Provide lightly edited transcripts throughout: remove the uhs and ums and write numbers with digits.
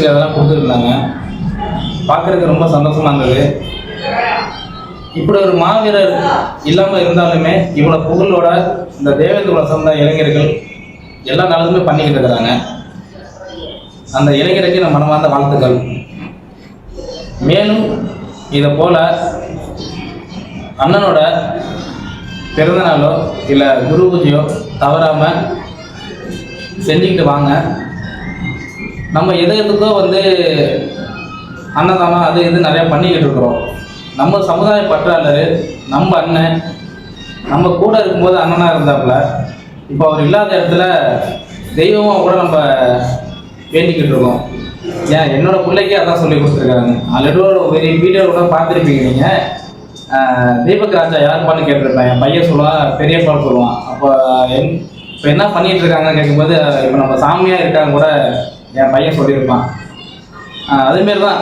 அதெல்லாம் கொடுத்துருந்தாங்க. பார்க்குறதுக்கு ரொம்ப சந்தோஷமாக இருந்தது. இப்படி ஒரு மாவீரர் இல்லாமல் இருந்தாலுமே இவ்வளோ புகழோட இந்த தேவேந்திர சார்ந்த இளைஞர்கள் எல்லா நாளுமே பண்ணிக்கிட்டு இருக்கிறாங்க. அந்த இளைஞருக்கு நம்ம மனமார்ந்த வாழ்த்துக்கள். மேலும் இதை போல் அண்ணனோட பிறந்தநாளோ இல்லை குரு பூஜையோ தவறாமல் செஞ்சுக்கிட்டு வாங்க. நம்ம எதுக்கோ அன்னதானம் அது இது நிறையா பண்ணிக்கிட்டு இருக்கிறோம். நம்ம சமுதாய பற்றாளர் நம்ம அண்ணன் நம்ம கூட இருக்கும்போது அண்ணனாக இருந்தாப்புல, இப்போ அவர் இல்லாத இடத்துல தெய்வமாக கூட நம்ம வேண்டிக்கிட்டு இருக்கோம். ஏன் என்னோட பிள்ளைக்கு அதான் சொல்லி கொடுத்துருக்காங்க. ஆல்ரெடி ஒரு வீடியோ கூட பார்த்துருப்பீங்க நீங்கள். தீபக் ராஜா யாருப்பான்னு கேட்டிருப்பேன். என் பையன் சொல்லுவான், பெரியப்பான்னு சொல்லுவான். அப்போ இப்போ என்ன பண்ணிகிட்டு இருக்காங்கன்னு கேட்கும்போது இப்போ நம்ம சாமியாக இருக்காங்க கூட என் பையன் சொல்லியிருப்பான். அதேமாரி தான்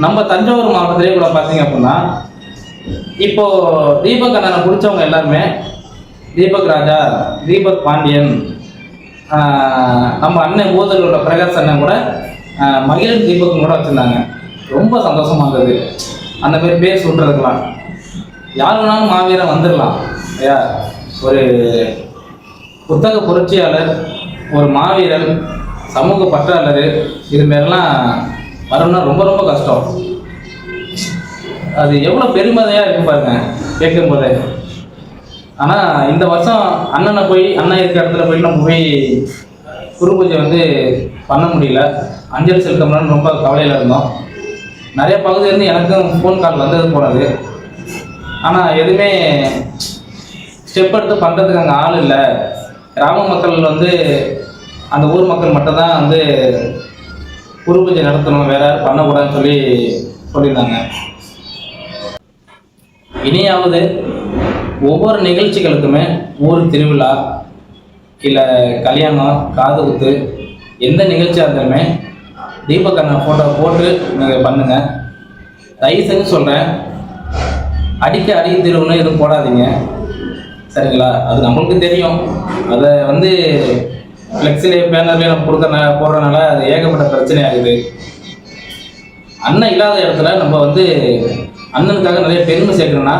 நம்ம தஞ்சாவூர் மாவட்டத்திலே கூட பார்த்தீங்க அப்படின்னா இப்போது தீபக் அண்ணனை பிடிச்சவங்க எல்லாருமே தீபக் ராஜா, தீபக் பாண்டியன், நம்ம அண்ணன் ஊதல் உள்ள பிரகாஷ் அண்ணன் கூட மகிழன் தீபக்கும் கூட வச்சுருந்தாங்க. ரொம்ப சந்தோஷமாக இருந்தது. அந்த மாதிரி பேர் சொல்கிறதுக்கெலாம் யார் வேணாலும் மாவீரன் வந்துடலாம் ஐயா. ஒரு புத்தக புரட்சியாளர், ஒரு மாவீரன், சமூக பற்றாளர், இதுமாரிலாம் வரணும்னா ரொம்ப ரொம்ப கஷ்டம். அது எவ்வளோ பெருமதையாக இருக்கும் பாருங்க கேட்கும்போதே. ஆனால் இந்த வருஷம் அண்ணனை போய் அண்ணன் இருக்கிற இடத்துல போய் நம்ம போய் குரு பூஜை பண்ண முடியல. அஞ்சலி செலுத்தணும்னு ரொம்ப கவலையில் இருந்தோம். நிறைய பகுதியிலேருந்து எனக்கும் ஃபோன் கால் வந்தது போனது. ஆனால் எதுவுமே ஸ்டெப் எடுத்து பண்ணுறதுக்கு அங்கே ஆள் இல்லை. கிராம மக்கள் அந்த ஊர் மக்கள் மட்டும்தான் குரு பூஜை நடத்தணும், வேற யாரும் பண்ணக்கூடாதுன்னு சொல்லியிருந்தாங்க. இனியாவது ஒவ்வொரு நிகழ்ச்சிகளுக்குமே ஊர் திருவிழா இல்லை கல்யாணம், காது குத்து, எந்த நிகழ்ச்சியாக இருந்தாலுமே தீபக் அண்ணன் ஃபோட்டோ போட்டு நீங்கள் பண்ணுங்கள். தயவு செஞ்சு சொல்கிறேன், அடிக்க திருவுன்னு எதுவும் போடாதீங்க, சரிங்களா? அது நம்மளுக்கு தெரியும். அதை ஃப்ளெக்ஸிலே பேனர்லேயே நம்ம போடுறதுனால அது ஏகப்பட்ட பிரச்சனை ஆகுது. அண்ணன் இல்லாத இடத்துல நம்ம அண்ணனுக்காக நிறைய பெருமை சேர்க்கணும்னா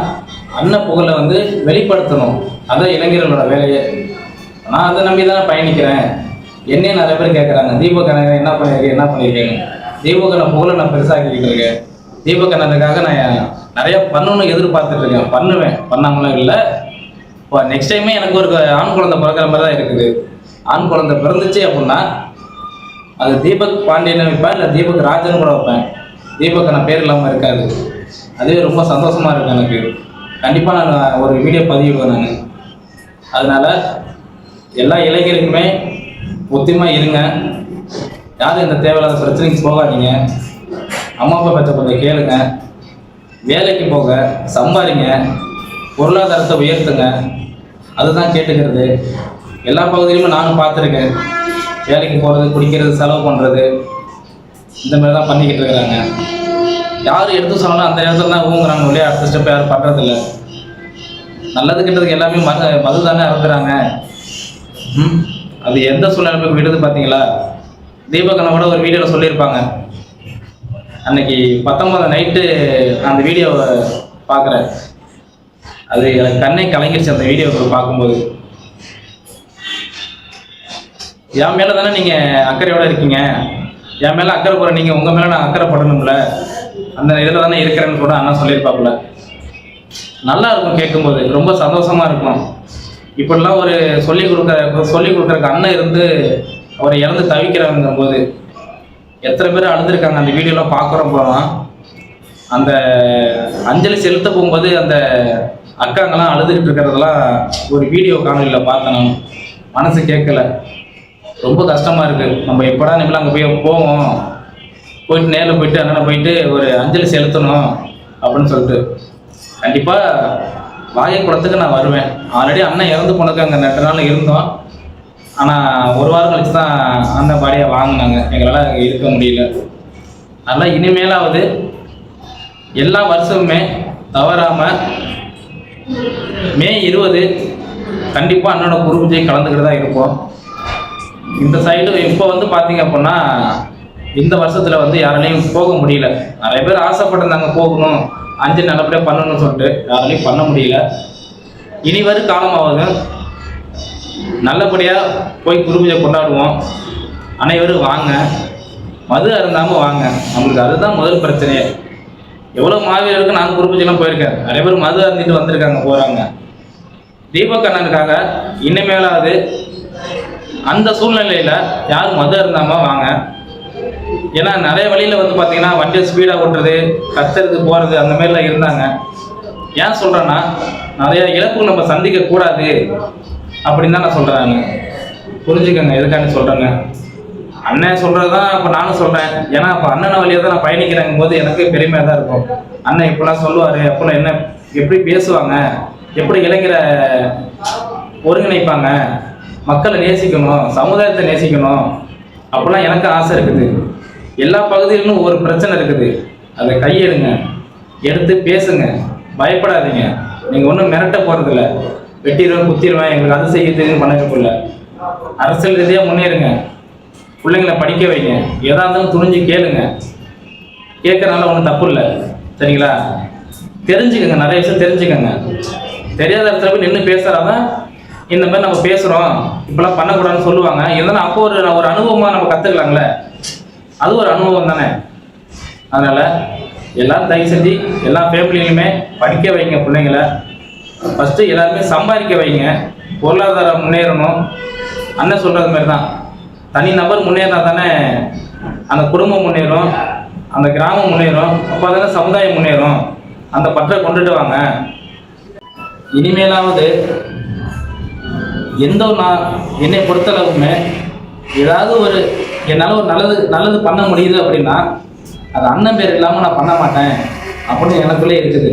அண்ணன் புகழை வெளிப்படுத்தணும். அதான் இளைஞர்களோட வேலையை. நான் அதை நம்பி தானே பயணிக்கிறேன். என்னையே நிறைய பேர் கேட்குறாங்க, தீபக் அண்ணன் என்ன பண்ணியிருக்கேன்னு. தீபக் அண்ணன் புகழை நான் பெருசாக்கிக்கிட்டு இருக்கேன். தீபக் அண்ணனுக்காக நான் நிறையா பண்ணணும்னு எதிர்பார்த்துட்ருக்கேன். பண்ணுவேன், பண்ணாமலாம் இல்லை. இப்போ நெக்ஸ்ட் டைமே எனக்கு ஒரு ஆண் குழந்தை பிறக்கிற மாதிரி தான் இருக்குது. ஆண் குழந்தை பிறந்துச்சு அப்படின்னா அது தீபக் பாண்டியன் வைப்பேன், இல்லை தீபக் ராஜன் கூட வைப்பேன். தீபக் அண்ணன் பேர் இல்லாமல் இருக்காது. அதுவே ரொம்ப சந்தோஷமாக இருக்கும் எனக்கு. கண்டிப்பாக நான் ஒரு வீடியோ பதிவிடுவேன் நான். அதனால் எல்லா இளைஞருக்குமே ஒத்துமையாக இருங்க. யாரும் இந்த தேவையில்லாத பிரச்சனைக்கு போகாதீங்க. அம்மா அப்பா பற்றி கொஞ்சம் கேளுங்க. வேலைக்கு போக, சம்பாதிங்க, பொருளாதாரத்தை உயர்த்துங்க. அதுதான் கேட்டுக்கிறது. எல்லா பகுதியிலுமே நானும் பார்த்துருக்கேன். வேலைக்கு போகிறது, குடிக்கிறது, செலவு பண்ணுறது, இந்த மாதிரி தான் பண்ணிக்கிட்டு இருக்கிறாங்க. யாரும் எடுத்து சொன்னாலும் அந்த இடத்துல தான் ஊங்குறாங்க இல்லையா? அடுத்த ஸ்டெப் யாரும் பண்ணுறதில்ல. நல்லது கிட்டதுக்கு எல்லாமே மது தானே அறுத்துறாங்க. அது எந்த சூழ்நிலை விடுது பார்த்தீங்களா? தீபக் அண்ணன் கூட ஒரு வீடியோவில் சொல்லியிருப்பாங்க. அன்னைக்கு 19 நைட்டு அந்த வீடியோவை பார்க்குறேன். அது எனக்கு கண்ணை கலங்கிடுச்சு அந்த வீடியோவை பார்க்கும்போது. என் மேலே தானே நீங்கள் அக்கறையோடு இருக்கீங்க. என் மேலே அக்கறை போகிற நீங்கள் உங்கள் மேலே நான் அக்கறை படணும்ல. அந்த இதில் தானே இருக்கிறேன்னு கூட அண்ணா சொல்லியிருப்பாப்புல. நல்லா இருக்கும் கேட்கும்போது, ரொம்ப சந்தோஷமாக இருக்கும். இப்படிலாம் ஒரு சொல்லிக் கொடுக்குறக்கு அண்ணன் இருந்து அவரை இறந்து தவிக்கிறாங்க போது எத்தனை பேர் அழுதுருக்காங்க. அந்த வீடியோலாம் பார்க்குறோம் போகிறோம். அந்த அஞ்சலி செலுத்த போகும்போது அந்த அக்காங்கெல்லாம் அழுதுகிட்டு இருக்கிறதெல்லாம் ஒரு வீடியோ காணொலியில் பார்த்தேன். நான் மனசு கேட்கல. ரொம்ப கஷ்டமாக இருக்குது. நம்ம எப்படா நிமிடம் அங்கே போவோம், போயிட்டு நேரில் போயிட்டு அண்ணனை போயிட்டு ஒரு அஞ்சலி செலுத்தணும் அப்படின்னு சொல்லிட்டு. கண்டிப்பாக வாகைக்குளத்துக்கு நான் வருவேன். ஆல்ரெடி அண்ணன் இறந்து போனதுக்கு அங்கே 2 நாள் இருந்தோம். ஆனால் ஒரு வாரம் கழிச்சு தான் அண்ணன் பாடியாக வாங்கினாங்க. எங்களால் அங்கே இருக்க முடியல. அதனால் இனிமேலாவது எல்லா வருஷமுமே தவறாமல் மே 20 கண்டிப்பாக அண்ணனோட குரு பூஜை கலந்துக்கிட்டு தான் இருப்போம். இந்த சைடு இப்போ பார்த்தீங்க அப்படின்னா இந்த வருஷத்தில் வந்து யாராலையும் போக முடியல. நிறைய பேர் ஆசைப்பட்டிருந்தாங்க போகணும், 5 நல்லபடியாக பண்ணணும்னு சொல்லிட்டு, யாராலையும் பண்ண முடியல. இனி வரும் காலமாவது நல்லபடியாக போய் குரு பூஜை கொண்டாடுவோம். அனைவரும் வாங்க, மது அருந்தாமல் வாங்க. நம்மளுக்கு அதுதான் முதல் பிரச்சனையே. எவ்வளோ மாவீரருக்கு நான் குரு பூஜைலாம் போயிருக்கேன். நிறைய பேர் மது அருந்திட்டு வந்திருக்காங்க, போகிறாங்க. தீபக் அண்ணனுக்காக இனிமேலாவது அந்த சூழ்நிலையில் யாரும் மது அருந்தாமல் வாங்க. ஏன்னா நிறைய வழியில் வந்து பார்த்தீங்கன்னா வண்டியை ஸ்பீடாக ஓட்டுறது, கத்துறது, போகிறது அந்த மாதிரிலாம் இருந்தாங்க. ஏன் சொல்கிறேன்னா, நிறைய இழப்புகள் நம்ம சந்திக்கக்கூடாது அப்படின்னு தான் நான் சொல்கிறேன். புரிஞ்சுக்கோங்க எதுக்காண்டி சொல்கிறேங்க. அண்ணன் சொல்கிறது தான் இப்போ நானும் சொல்கிறேன். ஏன்னா இப்போ அண்ணனை வழியாக தான் நான் பயணிக்கிறேங்கும் போது எனக்கு பெருமையாக தான் இருக்கும். அண்ணன் இப்படிலாம் சொல்லுவார், அப்போலாம் என்ன எப்படி பேசுவாங்க, எப்படி இளைஞரை ஒருங்கிணைப்பாங்க, மக்களை நேசிக்கணும், சமுதாயத்தை நேசிக்கணும், அப்படிலாம் எனக்கு ஆசை இருக்குது. எல்லா பகுதிகளிலும் ஒவ்வொரு பிரச்சனை இருக்குது. அதை கையெடுங்க, எடுத்து பேசுங்க, பயப்படாதீங்க. நீங்கள் ஒன்றும் மிரட்ட போகிறதில்ல, வெட்டிடுவேன் குத்திடுவேன் எங்களுக்கு அது செய்யுதுன்னு பண்ண. அரசியல் ரீதியாக முன்னேறுங்க, பிள்ளைங்களை படிக்க வைங்க, எதா இருந்தாலும் துணிஞ்சு கேளுங்க. கேட்கறனால ஒன்றும் தப்பு இல்லை, சரிங்களா? தெரிஞ்சுக்கோங்க, நிறைய விஷயம் தெரிஞ்சுக்கோங்க. தெரியாத இடத்துல போய் நின்று பேசுகிறாதான் இந்த மாதிரி நம்ம பேசுகிறோம், இப்போலாம் பண்ணக்கூடாதுன்னு சொல்லுவாங்க. இருந்தாலும் அப்போ ஒரு அனுபவமாக நம்ம கற்றுக்கலாங்களே, அது ஒரு அனுபவம் தானே. அதனால் எல்லாம் தயவு செஞ்சு எல்லா ஃபேமிலியிலுமே படிக்க வைங்க பிள்ளைங்களை. ஃபஸ்ட்டு எல்லாருமே சம்பாதிக்க வைங்க, பொருளாதாரம் முன்னேறணும். அண்ணன் சொல்கிறது மாதிரி தான், தனி நபர் முன்னேறினா தானே அந்த குடும்பம் முன்னேறும், அந்த கிராமம் முன்னேறும், அப்போ தானே சமுதாயம் முன்னேறும். அந்த பற்றை கொண்டுட்டு வாங்க. இனிமேலாவது எந்த நான் என்னை பொறுத்தளவுமே ஏதாவது ஒரு என்னால் ஒரு நல்லது பண்ண முடியுது அப்படின்னா அது அண்ணன் பேர் இல்லாமல் நான் பண்ண மாட்டேன் அப்படின்னு எனக்குள்ளே இருக்குது.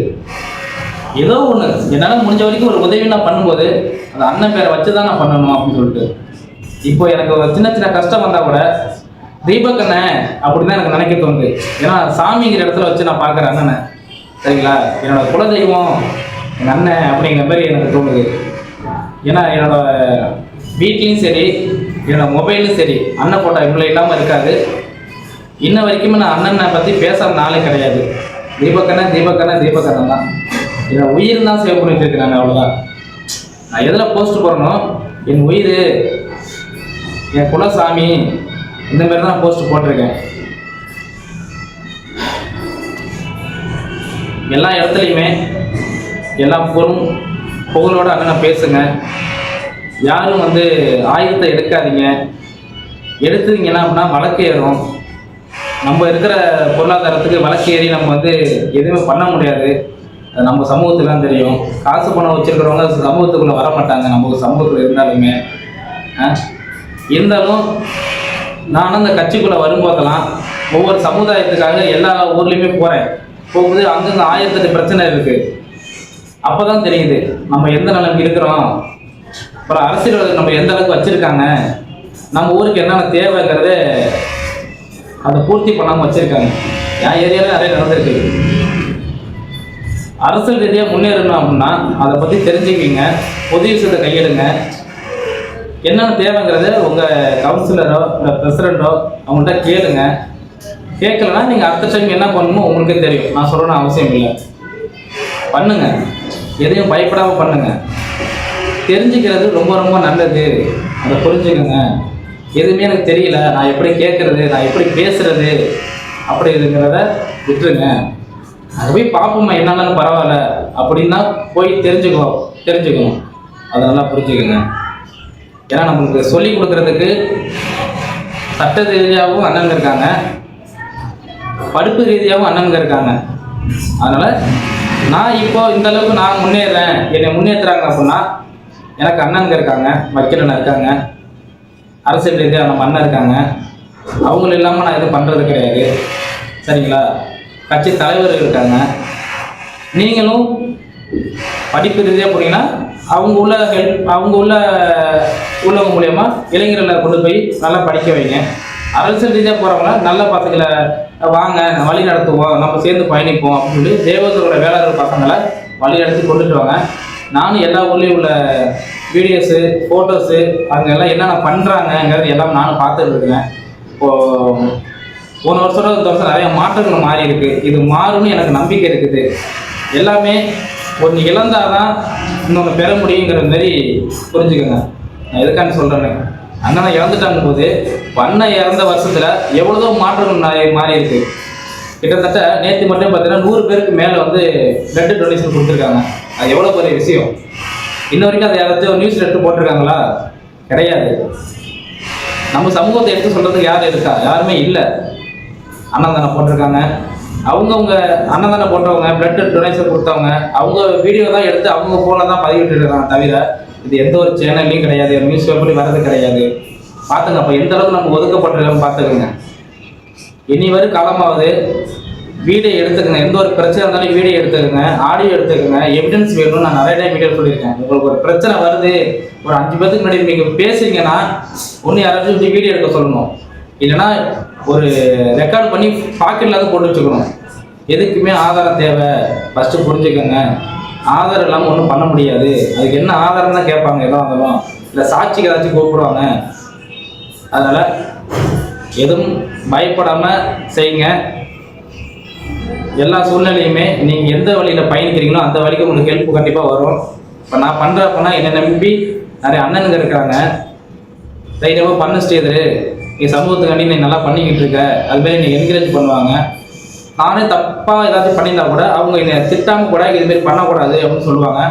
ஏதோ ஒன்று என்னால் முடிஞ்ச வரைக்கும் ஒரு உதவி நான் பண்ணும்போது அந்த அண்ணன் பேரை வச்சு தான் நான் பண்ணணும் அப்படின்னு சொல்லிட்டு. இப்போ எனக்கு ஒரு சின்ன சின்ன கஷ்டம் வந்தால் கூட தீபக் அண்ணன் அப்படின்னு தான் எனக்கு நினைக்க தோணுது. ஏன்னா சாமிங்கிற இடத்துல வச்சு நான் பார்க்குறேன் அண்ணனை, சரிங்களா? என்னோட குலதெய்வம் எங்கள் அண்ணன் அப்படிங்கிற மாதிரி எனக்கு தோணுது. ஏன்னா என்னோட வீட்லேயும் சரி, என்னோட மொபைலும் சரி, அண்ணன் போட்டோ இவ்வளோ இல்லாமல் இருக்காது. இன்ன வரைக்குமே நான் அண்ணனை பற்றி பேசாத நாளே கிடையாது. தீபக் அண்ணன் தான் என்னோட உயிர் தான் சேவ் பண்ணிட்டு இருக்கிறாங்க, அவ்வளோதான். நான் எதில் போஸ்ட் போடுறனோ என் உயிர், என் குலசாமி, இந்த மாதிரி தான் போஸ்ட் போட்டிருக்கேன். எல்லா இடத்துலையுமே எல்லா புகழோட அண்ணனை பேசுங்க. யாரும் வந்து ஆயுதத்தை எடுக்காதீங்க. எடுத்துட்டீங்கன்னா அப்படின்னா வழக்கு ஏறும். நம்ம இருக்கிற பொருளாதாரத்துக்கு வழக்கு ஏறி நம்ம வந்து எதுவுமே பண்ண முடியாது. நம்ம சமூகத்துக்கு தான் தெரியும். காசு பணம் வச்சுருக்கிறவங்க சமூகத்துக்குள்ளே வர மாட்டாங்க. நம்ம சமூகத்தில் இருந்தாலுமே நானும் அந்த கட்சிக்குள்ளே வரும்போதெல்லாம் ஒவ்வொரு சமுதாயத்துக்காக எல்லா ஊர்லேயுமே போகும்போது அங்கங்கே 1008 பிரச்சனை இருக்குது. அப்போ தான் தெரியுது நம்ம எந்த நிலைமைக்கு இருக்கிறோம், அப்புறம் அரசியல் நம்ம எந்த அளவுக்கு வச்சுருக்காங்க, நம்ம ஊருக்கு என்னென்ன தேவைங்கிறத அதை பூர்த்தி பண்ணாமல் வச்சுருக்காங்க. என் ஏரியாவில் நிறைய நடந்திருக்கு. அரசியல் ரீதியாக முன்னேறணும் அப்படின்னா அதை பற்றி தெரிஞ்சுக்கிங்க, பொது விஷயத்தை கையெடுங்க. என்னென்ன தேவைங்கிறத உங்கள் கவுன்சிலரோ இல்லை பிரசிடெண்ட்டோ அவங்கள்ட்ட கேளுங்க. கேட்கலன்னா நீங்கள் அடுத்த டைம் என்ன பண்ணணுமோ உங்களுக்கே தெரியும். நான் சொல்லணும்னு அவசியம் இல்லை. பண்ணுங்க, எதையும் பயப்படாமல் பண்ணுங்க. தெரிஞ்சுக்கிறது ரொம்ப ரொம்ப நல்லது. அதை புரிஞ்சுக்கோங்க. எதுவுமே எனக்கு தெரியல, நான் எப்படி கேட்குறது, நான் எப்படி பேசுறது அப்படி இருக்கிறத விட்டுருங்க. அது போய் பார்ப்போம்மா என்னன்னாலும் பரவாயில்ல அப்படின்னா போய் தெரிஞ்சுக்கணும். அதை நல்லா புரிஞ்சுக்கோங்க. ஏன்னா நம்மளுக்கு சொல்லி கொடுக்கறதுக்கு சட்ட ரீதியாகவும் அண்ணனுங்க இருக்காங்க, படிப்பு ரீதியாகவும் அண்ணனுங்க இருக்காங்க. அதனால் நான் இப்போ இந்த அளவுக்கு நான் முன்னேறேன், என்னை முன்னேற்றுறாங்க அப்படின்னா எனக்கு அண்ணனுங்க இருக்காங்க, வக்கீலண்ணா இருக்காங்க, அரசியல் ரீதியாக நம்ம அண்ணன் இருக்காங்க. அவங்களும் இல்லாமல் நான் எதுவும் பண்ணுறது கிடையாது, சரிங்களா? கட்சி தலைவர்கள் இருக்காங்க. நீங்களும் படிப்பு ரீதியாக போனீங்கன்னா அவங்க உள்ள உள்ளவங்க மூலயமா இளைஞர்களை கொண்டு போய் நல்லா படிக்க வைங்க. அரசியல் ரீதியாக போகிறவங்க நல்ல பசங்களை வாங்க வழி நடத்துவோம், நம்ம சேர்ந்து பயணிப்போம் அப்படின்னு சொல்லி தேவதோட வேளாளர் பசங்களை வழி நடத்தி கொண்டுட்டு வாங்க. நானும் எல்லா ஊர்லேயும் உள்ள வீடியோஸு ஃபோட்டோஸு அங்கே எல்லாம் என்னென்ன பண்ணுறாங்கங்கிறது எல்லாம் நானும் பார்த்துட்டு இருக்கேன். இப்போது போன வருஷம் இந்த வருஷம் நிறைய மாற்றங்கள் மாறி இருக்கு. இது மாறும்னு எனக்கு நம்பிக்கை இருக்குது. எல்லாமே ஒன்று இழந்தாதான் இன்னொன்று பெற முடியுங்கிற மாதிரி புரிஞ்சுக்கோங்க. நான் எதுக்கான சொல்கிறேன்னு, அண்ணனை இறந்துட்டாங்க போது அண்ணன் இறந்த வருஷத்தில் எவ்வளோதோ மாற்றங்கள் மாறி இருக்கு. கிட்டத்தட்ட நேற்று மட்டும் பார்த்தீங்கன்னா 100 பேருக்கு மேலே வந்து பிளட் டொனேஷன் கொடுத்துருக்காங்க. அது எவ்வளோ பெரிய விஷயம். இன்ன வரைக்கும் அதை யாராச்சும் நியூஸில் எடுத்து போட்டிருக்காங்களா? கிடையாது. நம்ம சமூகத்தை எடுத்து சொல்கிறதுக்கு யார் இருக்கா? யாருமே இல்லை. அன்னதானம் போட்டிருக்காங்க. அவங்கவுங்க அன்னதானம் போட்டவங்க, பிளட் டொனேஷன் கொடுத்தவங்க, அவங்க வீடியோ தான் எடுத்து அவங்க ஃபோனில் தான் பதிவிட்டு இருக்காங்க. தவிர இது எந்த ஒரு சேனல்லையும் கிடையாது, நியூஸ் பேப்பர்லையும் வர்றது கிடையாது. பார்த்துங்க. அப்போ எந்த அளவுக்கு நம்ம ஒதுக்கப்பட்டிருக்கோம் பார்த்துக்கோங்க. இனி வரும் காலமாவது வீடியோ எடுத்துக்கங்க. எந்த ஒரு பிரச்சனை இருந்தாலும் வீடியோ எடுத்துக்கங்க, ஆடியோ எடுத்துக்கங்க. எவிடன்ஸ் வேணும்னு நான் நிறைய டைம் வீடியோ சொல்லியிருக்கேன். உங்களுக்கு ஒரு பிரச்சனை வருது, ஒரு 5 பேருக்கு முன்னாடி நீங்கள் பேசுறீங்கன்னா ஒன்று யாராச்சும் வீடியோ எடுக்க சொல்லணும். இல்லைன்னா ஒரு ரெக்கார்ட் பண்ணி பாக்கெட்டில் தான் போட்டு வச்சுக்கணும். எதுக்குமே ஆதாரம் தேவை. ஃபஸ்ட்டு புரிஞ்சுக்கோங்க. ஆதாரம் இல்லாமல் ஒன்றும் பண்ண முடியாது. அதுக்கு என்ன ஆதாரம் தான் கேட்பாங்க. எதாக இருந்தாலும் இல்லை சாட்சிக்கு ஏதாச்சும் கூப்பிடுவாங்க. அதனால் எதுவும் பயப்படாமல் செய்யுங்க. எல்லா சூழ்நிலையுமே நீங்கள் எந்த வழியில் பயணிக்கிறீங்களோ அந்த வழிக்கு உங்களுக்கு ஹெல்ப் கண்டிப்பாக வரும். இப்போ நான் பண்ணுறப்பனா என்னை நம்பி நிறைய அண்ணனுங்க இருக்காங்க. தைரியமாக பண்ண ஸ்ரீதர், நீ சமூகத்துக்காண்டி நீ நல்லா பண்ணிக்கிட்டு இருக்க, அதுமாரி நீ என்கரேஜ் பண்ணுவாங்க. நானே தப்பாக ஏதாச்சும் பண்ணியிருந்தா கூட அவங்க என்னை திட்டாமல் கூட இதுமாரி பண்ணக்கூடாது அப்படின்னு சொல்லுவாங்க.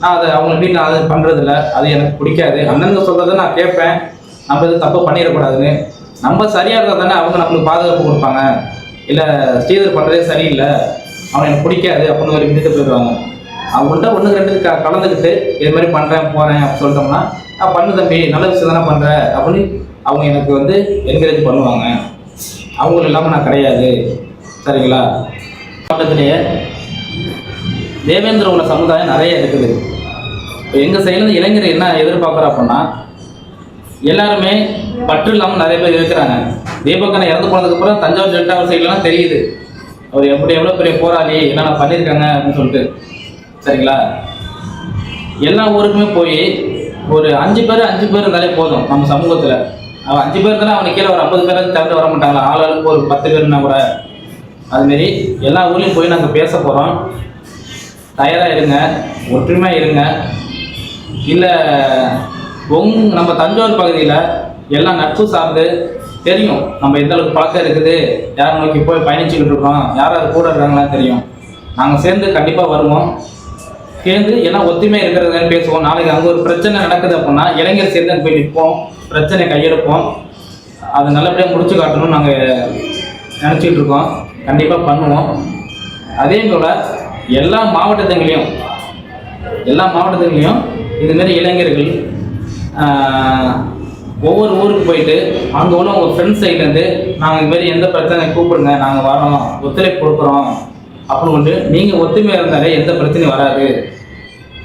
நான் அதை அவங்க வீட்டில் நான் அது பண்ணுறதில்ல. அது எனக்கு பிடிக்காது. அண்ணனுங்க சொல்கிறத நான் கேட்பேன். நம்ம எதுவும் தப்பாக பண்ணிடக்கூடாதுன்னு. நம்ம சரியாக இருந்தால் தானே அவங்க நம்மளுக்கு பாதுகாப்பு கொடுப்பாங்க. இல்லை ஸ்ரீதர் பண்ணுறதே சரியில்லை, அவன் எனக்கு பிடிக்காது அப்படின்னு ஒரு விட்டுட்டு போயிடுவாங்க. அவங்கள்ட்ட 1-2 கலந்துக்கிட்டு இது மாதிரி பண்ணுறேன் போகிறேன் அப்படின்னு சொல்லிட்டோம்னா, நான் பண்ணு தம்பி, நல்ல விஷயம் தானே பண்ணுறேன் அப்படின்னு அவங்க எனக்கு வந்து என்கரேஜ் பண்ணுவாங்க. அவங்களும் இல்லாமல் நான் கிடையாது. சரிங்களா? பக்கத்துலேயே தேவேந்திர உள்ள சமுதாயம் நிறைய இருக்குது. இப்போ எங்கள் சைட்லேருந்து இளைஞர் என்ன எதிர்பார்க்குறோம் அப்படின்னா, எல்லாருமே பற்று இல்லாமல் நிறைய பேர் இருக்கிறாங்க. தீபக்கனை இறந்து போனதுக்கப்புறம் தஞ்சாவூர் டெல்டா சைட்லாம் தெரியுது அவர் எவ்வளோ பெரிய போராளி, என்னென்ன பண்ணியிருக்காங்க அப்படின்னு சொல்லிட்டு. சரிங்களா? எல்லா ஊருக்குமே போய் ஒரு 5 பேர் இருந்தாலே போதும். நம்ம சமூகத்தில் அவன் 5 பேர் தானே, அவனுக்கு கீழே ஒரு 50 பேரை தவிர்த்து வர மாட்டாங்களா? ஆளுக்கு ஒரு 10 பேர்னா கூட. அதுமாரி எல்லா ஊர்லேயும் போய் நாங்கள் பேச போகிறோம். தயாராக இருங்க, ஒற்றுமையாக இருங்க. இல்லை நம்ம தஞ்சாவூர் பகுதியில் எல்லாம் நட்பு சார்ந்து தெரியும் நம்ம எந்த அளவுக்கு பழக்கம் இருக்குது, யார் நோக்கி போய் பயணிச்சுக்கிட்டு இருக்கோம், யார் அது கூட இருக்காங்களான்னு தெரியும். நாங்கள் சேர்ந்து கண்டிப்பாக வருவோம். சேர்ந்து எல்லாம் ஒத்துமையாக இருக்கிறதுன்னு பேசுவோம். நாளைக்கு அங்கே ஒரு பிரச்சனை நடக்குது அப்படின்னா இளைஞர் சேர்ந்து போய் நிற்போம், பிரச்சனை கையெடுப்போம். அது நல்லபடியாக முடிச்சு காட்டணும்னு நாங்கள் நினச்சிக்கிட்டு இருக்கோம். கண்டிப்பாக பண்ணுவோம். அதே போல் எல்லா மாவட்டத்துலேயும் இதுமாரி இளைஞர்கள் ஒவ்வொரு ஊருக்கு போயிட்டு அங்கே உள்ள உங்கள் ஃப்ரெண்ட்ஸ் சைட்லேருந்து நாங்கள் இதுமாரி எந்த பிரச்சனை கூப்பிடுங்க, நாங்கள் வரோம், ஒத்துழைப்பு கொடுக்குறோம் அப்படின்னு நீங்கள் ஒத்துமையாக இருந்தாலே எந்த பிரச்சனையும் வராது.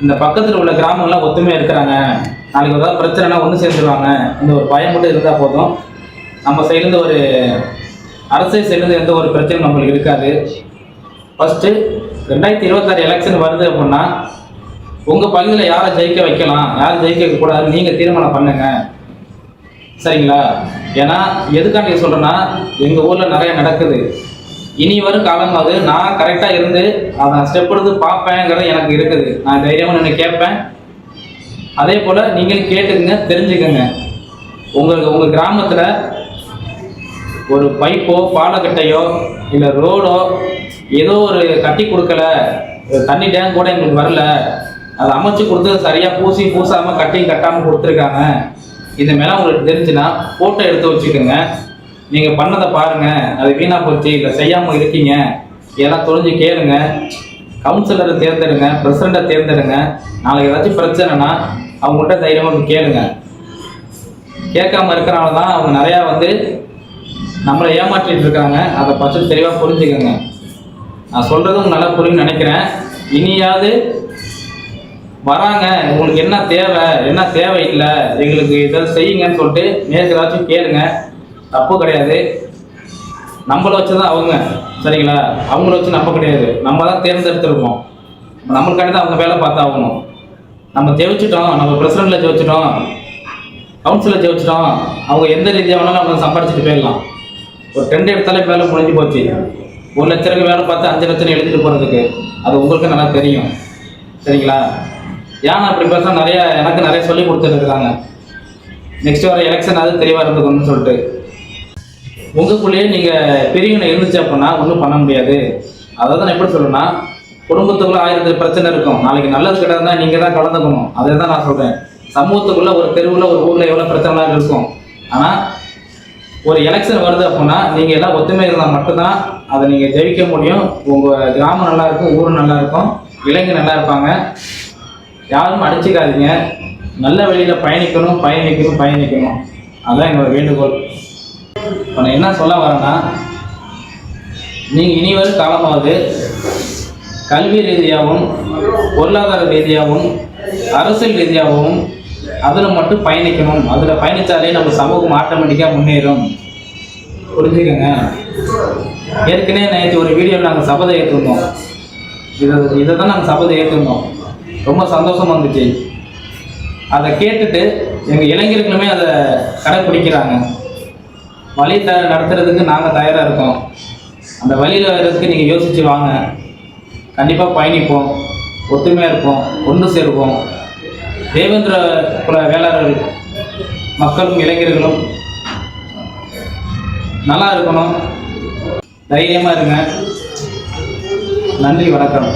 இந்த பக்கத்தில் உள்ள கிராமங்கள்லாம் ஒத்துமையாக இருக்கிறாங்க, நாளைக்கு ஏதாவது பிரச்சனைனா ஒன்று சேர்ந்துருவாங்க. இந்த ஒரு பயம் மட்டும் இருந்தால் போதும். நம்ம சைட்லேருந்து ஒரு அரசியல் சைட்லேருந்து எந்த ஒரு பிரச்சனையும் நம்மளுக்கு இருக்காது. ஃபஸ்ட்டு 2026 எலெக்ஷன் வருது அப்படின்னா உங்கள் பகுதியில் யாரை ஜெயிக்க வைக்கலாம், யாரும் ஜெயிக்க வைக்கக்கூடாது நீங்கள் தீர்மானம் பண்ணுங்க. சரிங்களா? ஏன்னா எதுக்காண்டி சொல்கிறேன்னா, எங்கள் ஊரில் நிறைய நடக்குது. இனி வரும் காலமாவது நான் கரெக்டாக இருந்து அதை ஸ்டெப் எடுத்து பார்ப்பேங்கிறது எனக்கு இருக்குது. நான் தைரியமாக நின்று கேட்பேன். அதே போல் நீங்களும் கேட்டுக்குங்க, தெரிஞ்சுக்கங்க. உங்கள் கிராமத்தில் ஒரு பைப்போ பாலக்கட்டையோ இல்லை ரோடோ ஏதோ ஒரு கட்டி கொடுக்கல, தண்ணி டேங்க் கூட எங்களுக்கு வரல, அதை அமைச்சு கொடுத்து சரியாக பூசாமல் கட்டாமல் கொடுத்துருக்காங்க. இந்த மேலே உங்களுக்கு தெரிஞ்சுன்னா ஃபோட்டோ எடுத்து வச்சுக்கோங்க. நீங்கள் பண்ணதை பாருங்கள், அது வீணாக போச்சு, இல்லை செய்யாமல் இருக்கீங்க, இதெல்லாம் தொழிஞ்சு கேளுங்க. கவுன்சிலரை தேர்ந்தெடுங்க, பிரசிடண்ட்டை தேர்ந்தெடுங்க. நாளைக்கு ஏதாச்சும் பிரச்சனைனா அவங்கள்ட்ட தைரியமாக கேளுங்க. கேட்காம இருக்கிறனால தான் அவங்க நிறையா நம்மளை ஏமாற்றிட்டு இருக்காங்க. அதை பற்றி தெளிவாக புரிஞ்சுக்கோங்க. நான் சொல்கிறது உங்களுக்கு நல்லா புரியும்னு நினைக்கிறேன். இனியாவது வராங்க, உங்களுக்கு என்ன தேவை என்ன தேவையில்லை, எங்களுக்கு இதை செய்யுங்கன்னு சொல்லிட்டு நேற்று ஏதாச்சும் கேளுங்க. தப்பு கிடையாது. நம்மளை வச்சு தான் அவங்க, சரிங்களா? அவங்கள வச்சு நம்ம கிடையாது. நம்ம தான் தேர்ந்தெடுத்துருக்கோம். நம்மளுக்காண்டி தான் அவங்க வேலை பார்த்தாகணும். நம்ம ஜெயிச்சிட்டோம், நம்ம பிரசிடெண்ட்டில் ஜெயிச்சிட்டோம், கவுன்சிலில் ஜெயிச்சிட்டோம், அவங்க எந்த ரீதியாக வேணாலும் அவங்க சம்பாதிச்சுட்டு போயிடலாம். ஒரு டெண்ட் எடுத்தாலே வேலை முடிஞ்சு போச்சு. 1 லட்சம் வேலை பார்த்து 5 லட்சம் எழுதிட்டு போகிறதுக்கு அது உங்களுக்கு நல்லா தெரியும். சரிங்களா? ஏன் அப்படி பேச எனக்கு நிறைய சொல்லி கொடுத்துருக்குறாங்க. நெக்ஸ்ட் வர எலெக்ஷன் அது தெளிவாக இருந்துக்கணும்னு சொல்லிட்டு உங்களுக்குள்ளேயே நீங்கள் பிரிவினை இருந்துச்சு அப்படின்னா ஒன்றும் பண்ண முடியாது. அதாவது நான் எப்படி சொல்லணும்னா, குடும்பத்துக்குள்ளே 1000 பிரச்சனை இருக்கும். நாளைக்கு நல்லது கிட்டதுன்னா நீங்கள் தான் கலந்துக்கணும். அதை தான் நான் சொல்கிறேன். சமூகத்துக்குள்ளே ஒரு தெருவில் ஒரு ஊரில் எவ்வளோ பிரச்சனைலாம் இருக்கும். ஆனால் ஒரு எலெக்ஷன் வருது அப்படின்னா நீங்கள் எல்லாம் ஒத்துமை இருந்தால் மட்டும்தான் அதை நீங்கள் ஜெயிக்க முடியும். உங்கள் கிராமம் நல்லா இருக்கும், ஊர் நல்லா இருக்கும், இளைஞர் நல்லா இருப்பாங்க. யாரும் அடிச்சுக்காதீங்க. நல்ல வழியில் பயணிக்கணும். அதுதான் என்னோடய வேண்டுகோள். இப்போ நான் என்ன சொல்ல வரேன்னா, நீங்கள் இனி வரும் காலமாவது கல்வி ரீதியாகவும் பொருளாதார ரீதியாகவும் அரசியல் ரீதியாகவும் அதில் மட்டும் பயணிக்கணும். அதில் பயணித்தாலே நம்ம சமூகம் ஆட்டோமேட்டிக்காக முன்னேறும். புரிஞ்சுக்கங்க. ஏற்கனவே நேற்று ஒரு வீடியோவில் நாங்கள் சபதம் ஏற்றிருந்தோம். இதை தான் நாங்கள் சபதம் ஏற்றிருந்தோம். ரொம்ப சந்தோஷமாக இருந்துச்சு. அதை கேட்டுட்டு எங்கள் இளைஞர்களுமே அதை கடைப்பிடிக்கிறாங்க. வழி நடத்துறதுக்கு நாங்கள் தயாராக இருக்கோம். அந்த வழியில் வர்றதுக்கு நீங்கள் யோசித்து வாங்க. கண்டிப்பாக பயணிப்போம், ஒத்துமையாக இருப்போம், ஒன்று சேருவோம். தேவேந்திர குல வேளாளர்கள் மக்களும் இளைஞர்களும் நல்லா இருக்கணும். தைரியமாக இருங்க. நன்றி, வணக்கம்.